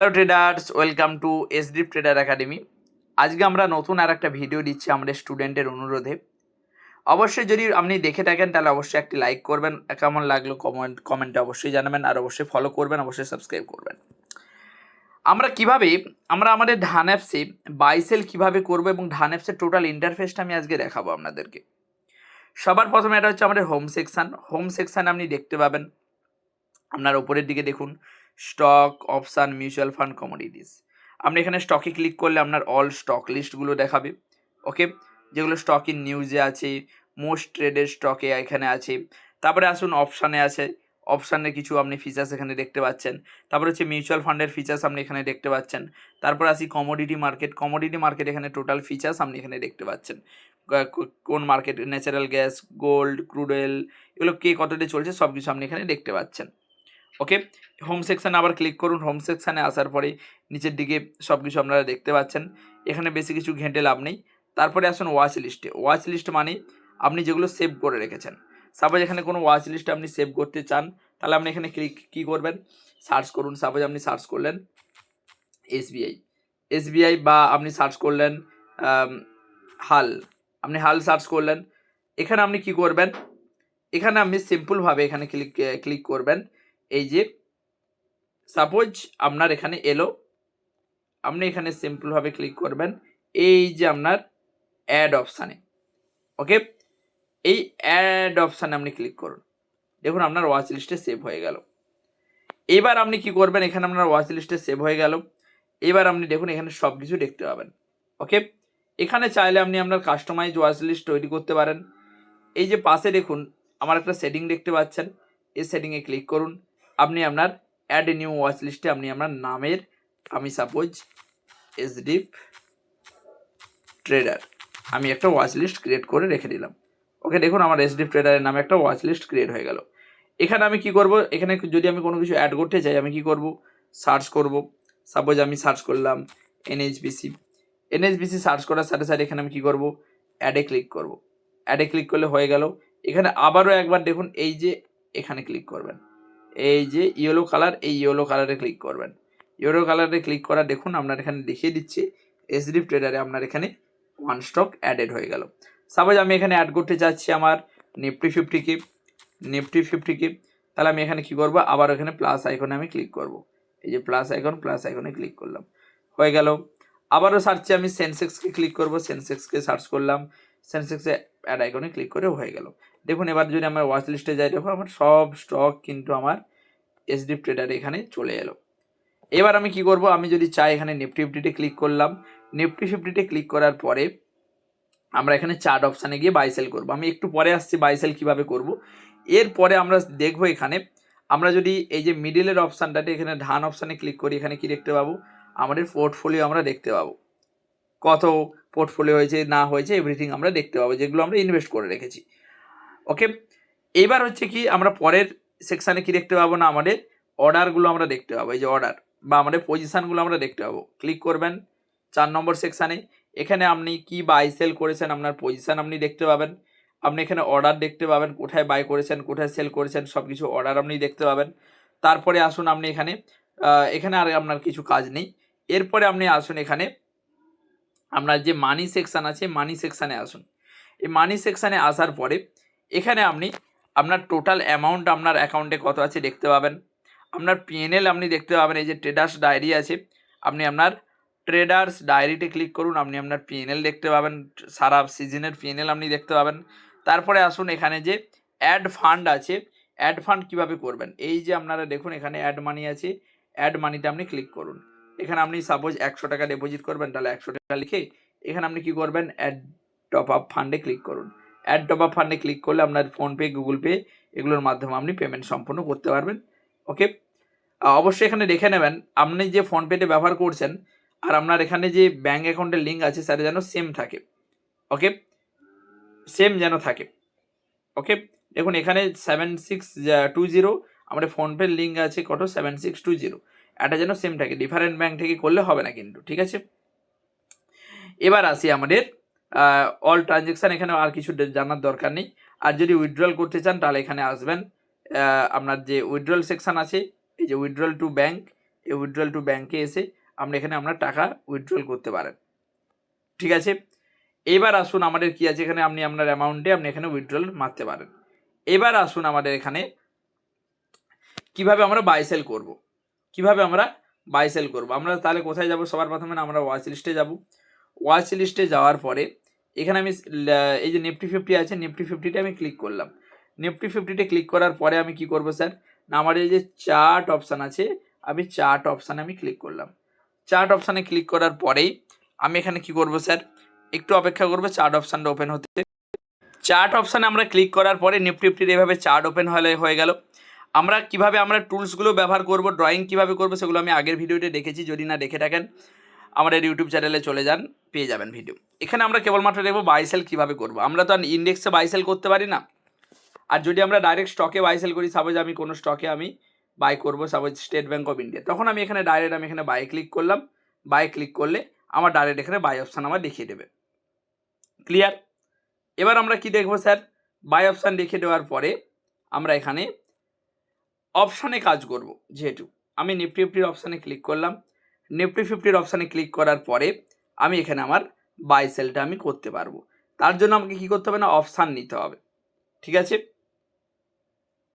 Hello traders, welcome to SD trader academy. আজকে আমরা নতুন আর একটা ভিডিও দিচ্ছি আমাদের স্টুডেন্টের অনুরোধে। অবশ্যই যদি আপনি দেখে থাকেন তাহলে অবশ্যই একটি লাইক করবেন, কেমন লাগলো কমেন্টে অবশ্যই জানাবেন, আর অবশ্যই ফলো করবেন, অবশ্যই সাবস্ক্রাইব করবেন। আমরা আমাদের ধান অ্যাপসে বাই সেল কীভাবে করবো এবং ধান অ্যাপসের টোটাল ইন্টারফেসটা আমি আজকে দেখাবো আপনাদেরকে। সবার প্রথমে এটা হচ্ছে আমাদের হোম সেকশান আপনি দেখতে পাবেন। আপনার ওপরের দিকে দেখুন stock, option, mutual fund, commodities. আপনি এখানে স্টকে ক্লিক করলে আপনার অল স্টক লিস্টগুলো দেখাবে। ওকে, যেগুলো স্টক ইন নিউজে আছে, মোস্ট ট্রেডেড স্টকে এখানে আছে। তারপরে আসুন অপশানে আছে, অপশানে কিছু আপনি ফিচার্স এখানে দেখতে পাচ্ছেন। তারপরে হচ্ছে মিউচুয়াল ফান্ডের ফিচার্স আপনি এখানে দেখতে পাচ্ছেন। তারপর আসি কমোডিটি মার্কেট এখানে টোটাল ফিচার্স আপনি এখানে দেখতে পাচ্ছেন। কোন market, natural gas, gold, crude oil, এগুলো কে কতটা চলছে সব কিছু আপনি এখানে দেখতে পাচ্ছেন। ওকে, হোম সেকশানে আবার ক্লিক করুন। হোম সেকশানে আসার পরে নিচের দিকে সব কিছু আপনারা দেখতে পাচ্ছেন। এখানে বেশি কিছু ঘেঁটে লাভ নেই। তারপরে আসুন ওয়াচ লিস্ট মানে আপনি যেগুলো সেভ করে রেখেছেন। সাপোজ এখানে কোনো ওয়াচ লিস্ট আপনি সেভ করতে চান, তাহলে আপনি এখানে কী করবেন, সার্চ করুন। সাপোজ আপনি সার্চ করলেন এসবিআই বা আপনি সার্চ করলেন হাল, আপনি হাল সার্চ করলেন। এখানে আপনি কি করবেন, এখানে আপনি সিম্পলভাবে এখানে ক্লিক করবেন। এই যে সাপোজ আপনার এখানে এলো, আপনি এখানে সিম্পলভাবে ক্লিক করবেন এই যে আপনার অ্যাড অপশানে। ওকে, এই অ্যাড অপশানে আপনি ক্লিক করুন। দেখুন আপনার ওয়াচ লিস্টে সেভ হয়ে গেল। এবার আপনি কি করবেন, এখানে আপনার ওয়াচ লিস্টে সেভ হয়ে গেল। এবার আপনি দেখুন এখানে সব কিছু দেখতে পাবেন। ওকে, এখানে চাইলে আপনি আপনার কাস্টমাইজ ওয়াচ লিস্ট তৈরি করতে পারেন। এই যে পাশে দেখুন আমার একটা সেটিং দেখতে পাচ্ছেন, এই সেটিংয়ে ক্লিক করুন। আপনি আপনার অ্যাড নিউ ওয়াচ লিস্টে আপনি আপনার নামের, আমি সাপোজ এসডিপ ট্রেডার, আমি একটা ওয়াচ লিস্ট ক্রিয়েট করে রেখে দিলাম। ওকে, দেখুন আমার এসডিপ ট্রেডারের নামে একটা ওয়াচ লিস্ট ক্রিয়েট হয়ে গেল। এখানে আমি কি করব, এখানে যদি আমি কোনো কিছু অ্যাড করতে চাই আমি কি করব, সার্চ করব। সাপোজ আমি সার্চ করলাম এনএইচবিসি সার্চ করার সাথে সাথে এখানে আমি কি করব, অ্যাডে ক্লিক করব। অ্যাডে ক্লিক করলে হয়ে গেল। এখানে আবারও একবার দেখুন এই যে এখানে ক্লিক করবেন, এই যে ইয়েলো কালার, এই ইয়েলো কালারে ক্লিক করবেন। ইয়েলো কালারে ক্লিক করা দেখুন আপনার এখানে দেখিয়ে দিচ্ছে এসডিপ ট্রেডারে আপনার এখানে ওয়ান স্টক অ্যাডেড হয়ে গেল। সাপোজ আমি এখানে অ্যাড করতে চাচ্ছি আমার নিফটি ফিফটিকে, তাহলে আমি এখানে কি করব, আবার এখানে প্লাস আইকনে আমি ক্লিক করব। এই যে প্লাস আইকনে ক্লিক করলাম, হয়ে গেল। আবারও সার্চে আমি সেন্সেক্সকে ক্লিক করব, সেন্সেক্সকে সার্চ করলাম, সেন্সেক্সে অ্যাড আইকনে ক্লিক করে হয়ে গেল। দেখুন এবার যদি আমার ওয়াচ লিস্টে যাই, দেখো আমার সব স্টক কিন্তু আমার এসডিপ ট্রেডারে এখানে চলে এলো। এবার আমি কি করব, আমি যদি চাই এখানে নিফটি ফিফটিতে ক্লিক করলাম। নিফটি ফিফটিতে ক্লিক করার পরে আমরা এখানে চার্ট অপশানে গিয়ে বাই সেল করবো। আমি একটু পরে আসছি বাই সেল কীভাবে করব। এরপরে আমরা দেখবো এখানে আমরা যদি এই যে মিডিলের অপশানটাতে এখানে ধান অপশানে ক্লিক করি, এখানে কি দেখতে পাবো, আমাদের পোর্টফোলিও আমরা দেখতে পাবো, কত পোর্টফোলিও হয়েছে না হয়েছে এভরিথিং আমরা দেখতে পাবো, যেগুলো আমরা ইনভেস্ট করে রেখেছি। ওকে, এবার হচ্ছে কি আমরা পরের সেকশানে কি দেখতে পাবো না, আমাদের অর্ডারগুলো আমরা দেখতে পাবো। এই যে অর্ডার বা আমাদের পজিশানগুলো আমরা দেখতে পাবো। ক্লিক করবেন 4 নম্বর সেকশানে, এখানে আপনি কি বাই সেল করেছেন আপনার পজিশান আপনি দেখতে পাবেন। আপনি এখানে অর্ডার দেখতে পাবেন, কোথায় বাই করেছেন কোথায় সেল করেছেন সব কিছু অর্ডার আপনি দেখতে পাবেন। তারপরে আসুন আপনি এখানে এখানে আর আপনার কিছু কাজ নেই। এরপরে আপনি আসুন এখানে আপনার যে মানি সেকশান আছে, মানি সেকশানে আসুন। এই মানি সেকশানে আসার পরে এখানে আপনি আপনার টোটাল অ্যামাউন্ট আপনার অ্যাকাউন্টে কত আছে দেখতে পাবেন। আপনার পিএনএল আপনি দেখতে পাবেন, এই যে ট্রেডার্স ডায়েরি আছে, আপনি আপনার ট্রেডার্স ডায়েরিতে ক্লিক করুন, আপনি আপনার পিএনএল দেখতে পাবেন, সারা সিজনের পিএনএল আপনি দেখতে পাবেন। তারপরে আসুন এখানে যে অ্যাড ফান্ড আছে, অ্যাড ফান্ড কীভাবে করবেন, এই যে আপনারা দেখুন এখানে অ্যাড মানি আছে, অ্যাড মানিতে আপনি ক্লিক করুন। এখানে আপনি সাপোজ 100 টাকা ডিপোজিট করবেন, তাহলে 100 টাকা লিখে এখানে আপনি কি করবেন, অ্যাড টপ আপ ফান্ডে ক্লিক করুন। অ্যাড টপ আপ ফান্ডে ক্লিক করলে আপনার ফোনপে, গুগল পে এগুলোর মাধ্যমে আপনি পেমেন্ট সম্পন্ন করতে পারবেন। ওকে, অবশ্যই এখানে দেখে নেবেন আপনি যে ফোনপেতে ব্যবহার করছেন আর আপনার এখানে যে ব্যাঙ্ক অ্যাকাউন্টের লিঙ্ক আছে সেটা যেন সেম থাকে। ওকে, সেম যেন থাকে। ওকে, দেখুন এখানে 7620 আমাদের ফোনপের লিঙ্ক আছে কত 7620, এটা যেন সেম থাকে, ডিফারেন্ট ব্যাঙ্ক থেকে করলে হবে না কিন্তু, ঠিক আছে। এবার আসি আমাদের অল ট্রানজ্যাকশান, এখানে আর কিছু জানার দরকার নেই। আর যদি উইথড্রল করতে চান তাহলে এখানে আসবেন, আপনার যে উইথড্রল সেকশান আছে, এই যে উইথড্রল টু ব্যাঙ্ক, এই উইথড্রল টু ব্যাঙ্কে এসে আমরা টাকা উইথড্রল করতে পারেন। ঠিক আছে, এবার আসুন আমাদের কি আছে এখানে, আপনার অ্যামাউন্টে এখানে উইথড্রল মারতে পারেন। এবার আসুন আমাদের এখানে কিভাবে আমরা বাই সেল করব, আমরা তাহলে কোথায় যাব? সবার প্রথমে আমরা ওয়াচ লিস্টে যাব। ওয়াচ লিস্টে যাওয়ার পরে এখানে আমি এই যে নিফটি 50 আছে, নিফটি 50তে আমি ক্লিক করলাম। নিফটি 50তে ক্লিক করার পরে আমি কি করব স্যার, না আমার এই যে চার্ট অপশান আছে, আমি চার্ট অপশানে আমি ক্লিক করলাম। চার্ট অপশানে ক্লিক করার পরেই আমি এখানে কি করব স্যার, একটু অপেক্ষা করবো চার্ট অপশানটা ওপেন হতে। চার্ট অপশানে আমরা ক্লিক করার পরে নিফটি 50 এভাবে চার্ট ওপেন হয়ে গেল। আমরা কিভাবে আমরা টুলসগুলো ব্যবহার করব, ড্রয়িং কিভাবে করব, সেগুলো আমি আগের ভিডিওতে দেখেছি। যদি না দেখে থাকেন আমাদের ইউটিউব চ্যানেলে চলে যান, পেয়ে যাবেন ভিডিও। এখানে আমরা কেবলমাত্র দেখবো বাই সেল কীভাবে করবো। আমরা তো আর ইন্ডেক্সে বাই সেল করতে পারি না। আর যদি আমরা ডাইরেক্ট স্টকে বাই সেল করি, সাপোজ আমি কোনো স্টকে আমি বাই করবো, suppose state bank of India, তখন আমি এখানে ডাইরেক্ট বাই ক্লিক করলাম। বাই ক্লিক করলে আমার ডাইরেক্ট এখানে বাই অপশান আমার দেখিয়ে দেবে। ক্লিয়ার? এবার আমরা কি দেখবো স্যার, বাই অপশান দেখিয়ে দেওয়ার পরে আমরা এখানে অপশানে কাজ করব। যেহেতু আমি নিফটি 50 অপশানে ক্লিক করলাম, নিফটি 50 অপশানে ক্লিক করার পরে আমি এখানে আমার বাই সেলটা আমি করতে পারবো। তার জন্য আমাকে কী করতে হবে না, অপশান নিতে হবে। ঠিক আছে,